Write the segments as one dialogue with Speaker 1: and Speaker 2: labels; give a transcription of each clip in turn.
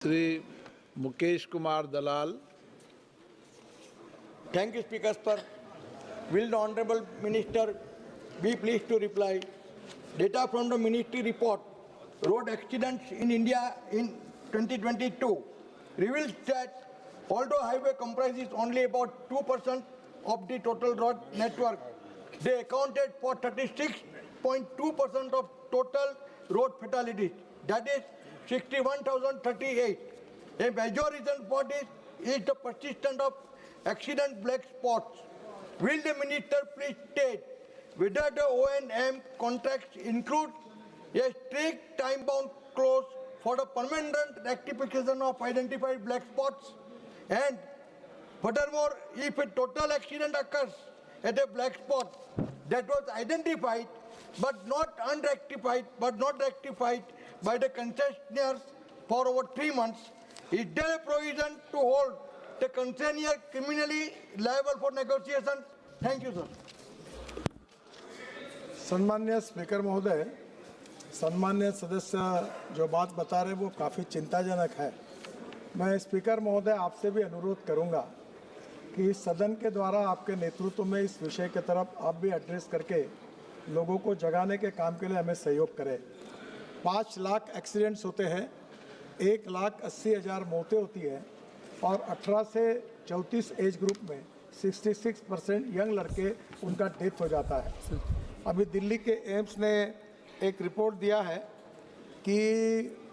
Speaker 1: Shri Mukesh Kumar Dalal.
Speaker 2: Thank you, Speaker, sir. Will the Honorable Minister be pleased to reply? Data from the Ministry report, road accidents in India in 2022 reveals that although highway comprises only about 2% of the total road network, they accounted for 36.2% of total road fatalities, that is 61,038. A major reason for this is the persistence of accident black spots. Will the minister please state whether the O&M contracts include a strict time-bound clause for the permanent rectification of identified black spots? And furthermore, if a total accident occurs at a black spot that was identified but not rectified by the concessionaires for over 3 months, is there a provision to hold the concessionaire criminally liable for negotiations? Thank you, sir.
Speaker 3: सम्मान्य speaker महोदय, सम्मान्य सदस्य जो बात बता रहे वो काफ़ी चिंताजनक है। मैं स्पीकर महोदय आपसे भी अनुरोध करूंगा कि सदन के द्वारा आपके नेतृत्व में इस विषय की तरफ आप भी एड्रेस करके लोगों को जगाने के काम के लिए हमें सहयोग करें। 5 लाख एक्सीडेंट्स होते हैं, 1,80,000 मौतें होती है और 18 से 34 एज ग्रुप में 66% यंग लड़के उनका डेथ हो जाता है। अभी दिल्ली के एम्स ने एक रिपोर्ट दिया है कि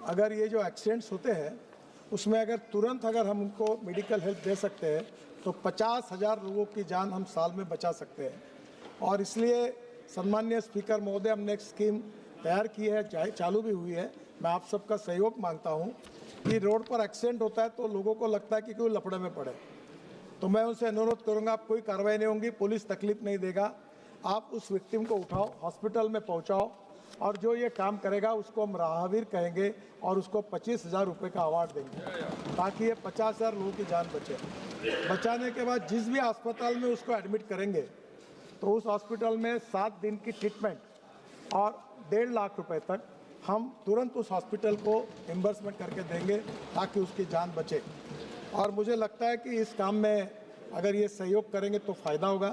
Speaker 3: अगर ये जो एक्सीडेंट्स होते हैं उसमें तुरंत अगर हम उनको मेडिकल हेल्प दे सकते हैं तो 50,000 लोगों की जान हम साल में बचा सकते हैं। और इसलिए सम्मान्य स्पीकर महोदय, हमने एक स्कीम तैयार की है, चालू भी हुई है। मैं आप सबका सहयोग मांगता हूं कि रोड पर एक्सीडेंट होता है तो लोगों को लगता है कि कोई लफड़े में पड़े, तो मैं उनसे अनुरोध करूंगा, आप कोई कार्रवाई नहीं होगी, पुलिस तकलीफ नहीं देगा, आप उस विक्टिम को उठाओ, हॉस्पिटल में पहुंचाओ और जो ये काम करेगा उसको हम राहवीर कहेंगे और उसको 25,000 रुपये का अवार्ड देंगे ताकि ये 50,000 लोगों की जान बचे। बचाने के बाद जिस भी अस्पताल में उसको एडमिट करेंगे तो उस हॉस्पिटल में 7 दिन की ट्रीटमेंट और 1.5 लाख रुपए तक हम तुरंत उस हॉस्पिटल को रिम्बर्समेंट करके देंगे ताकि उसकी जान बचे। और मुझे लगता है कि इस काम में अगर ये सहयोग करेंगे तो फ़ायदा होगा।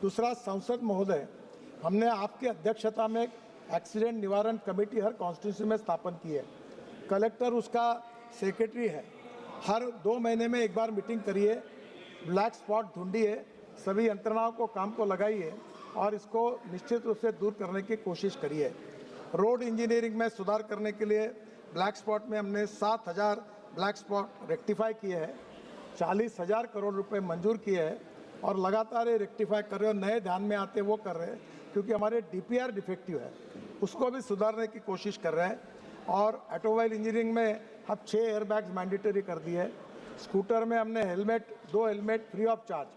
Speaker 3: दूसरा, सांसद महोदय, हमने आपकी अध्यक्षता में एक्सीडेंट निवारण कमेटी हर कॉन्स्टिट्यूंसी में स्थापन की है। कलेक्टर उसका सेक्रेटरी है। हर 2 महीने में एक बार मीटिंग करिए, ब्लैक स्पॉट ढूंढिए, सभी यंत्रणाओं को काम को लगाइए और इसको निश्चित रूप से दूर करने की कोशिश करिए। रोड इंजीनियरिंग में सुधार करने के लिए ब्लैक स्पॉट में हमने 7,000 ब्लैक स्पॉट रेक्टिफाई किए हैं, 40,000 करोड़ रुपए मंजूर किए हैं और लगातार ये रेक्टिफाई कर रहे हैं। नए ध्यान में आते वो कर रहे हैं क्योंकि हमारे DPR डिफेक्टिव है, उसको भी सुधारने की कोशिश कर रहे हैं। और ऑटोमोबाइल इंजीनियरिंग में अब 6 एयरबैग्स मैंडेटरी कर दिए है। स्कूटर में हमने 2 helmet free of charge,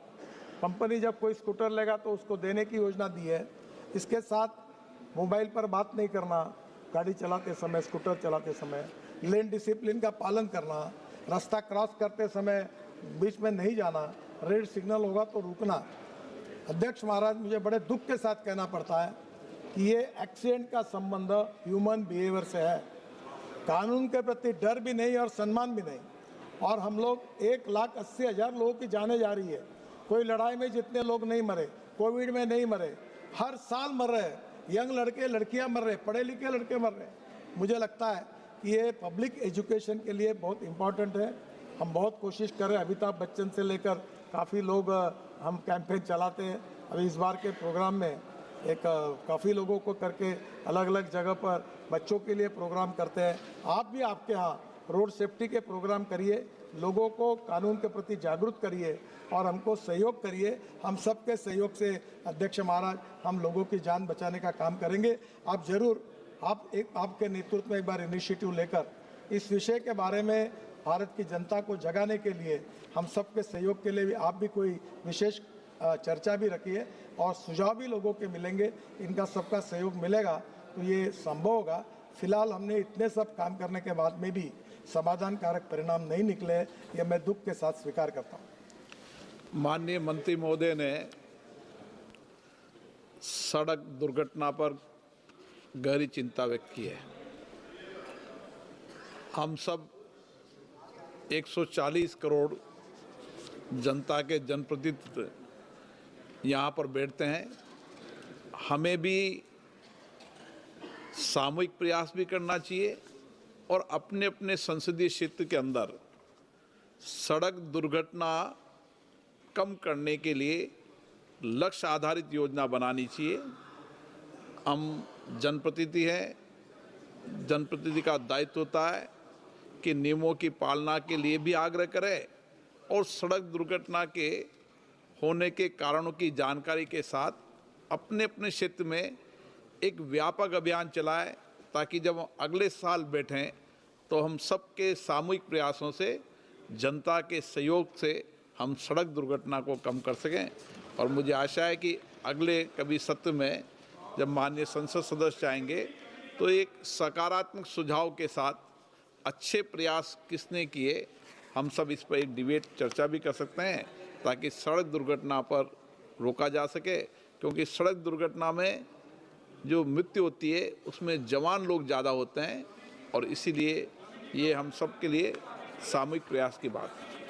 Speaker 3: company जब कोई स्कूटर लेगा तो उसको देने की योजना दी है। इसके साथ मोबाइल पर बात नहीं करना गाड़ी चलाते समय, स्कूटर चलाते समय, लेन डिसिप्लिन का पालन करना, रास्ता क्रॉस करते समय बीच में नहीं जाना, रेड सिग्नल होगा तो रुकना। अध्यक्ष महाराज, मुझे बड़े दुख के साथ कहना पड़ता है कि ये एक्सीडेंट का संबंध ह्यूमन बिहेवियर से है, कानून के प्रति डर भी नहीं और सम्मान भी नहीं। और हम लोग 1,80,000 लोगों की जाने जा रही है। कोई लड़ाई में जितने लोग नहीं मरे, कोविड में नहीं मरे, हर साल मर रहे हैं, यंग लड़के लड़कियां मर रहे, पढ़े लिखे लड़के मर रहे। मुझे लगता है कि ये पब्लिक एजुकेशन के लिए बहुत इम्पॉर्टेंट है। हम बहुत कोशिश कर रहे हैं, अमिताभ बच्चन से लेकर काफ़ी लोग हम कैंपेन चलाते हैं। अभी इस बार के प्रोग्राम में काफ़ी लोगों को करके अलग अलग जगह पर बच्चों के लिए प्रोग्राम करते हैं। आप भी आपके यहाँ रोड सेफ्टी के प्रोग्राम करिए, लोगों को कानून के प्रति जागरूक करिए और हमको सहयोग करिए। हम सबके सहयोग से अध्यक्ष महाराज हम लोगों की जान बचाने का काम करेंगे। आप जरूर आपके नेतृत्व में एक बार इनिशिएटिव लेकर इस विषय के बारे में भारत की जनता को जगाने के लिए हम सबके सहयोग के लिए भी आप भी कोई विशेष चर्चा भी रखिए और सुझाव भी लोगों के मिलेंगे। इनका सबका सहयोग मिलेगा तो ये संभव होगा। फिलहाल हमने इतने सब काम करने के बाद में भी समाधानकारक परिणाम नहीं निकले, यह मैं दुख के साथ स्वीकार करता हूँ।
Speaker 1: माननीय मंत्री महोदय ने सड़क दुर्घटना पर गहरी चिंता व्यक्त की है। हम सब 140 करोड़ जनता के जनप्रतिनिधि यहाँ पर बैठते हैं। हमें भी सामूहिक प्रयास भी करना चाहिए और अपने अपने संसदीय क्षेत्र के अंदर सड़क दुर्घटना कम करने के लिए लक्ष्य आधारित योजना बनानी चाहिए। हम जनप्रतिनिधि हैं, जनप्रतिनिधि का दायित्व होता है कि नियमों की पालना के लिए भी आग्रह करें और सड़क दुर्घटना के होने के कारणों की जानकारी के साथ अपने अपने क्षेत्र में एक व्यापक अभियान चलाएं, ताकि जब हम अगले साल बैठें तो हम सबके सामूहिक प्रयासों से, जनता के सहयोग से हम सड़क दुर्घटना को कम कर सकें। और मुझे आशा है कि अगले कभी सत्र में जब माननीय संसद सदस्य आएंगे तो एक सकारात्मक सुझाव के साथ अच्छे प्रयास किसने किए, हम सब इस पर एक डिबेट चर्चा भी कर सकते हैं, ताकि सड़क दुर्घटना पर रोका जा सके। क्योंकि सड़क दुर्घटना में जो मृत्यु होती है उसमें जवान लोग ज़्यादा होते हैं और इसीलिए ये हम सब के लिए सामूहिक प्रयास की बात है।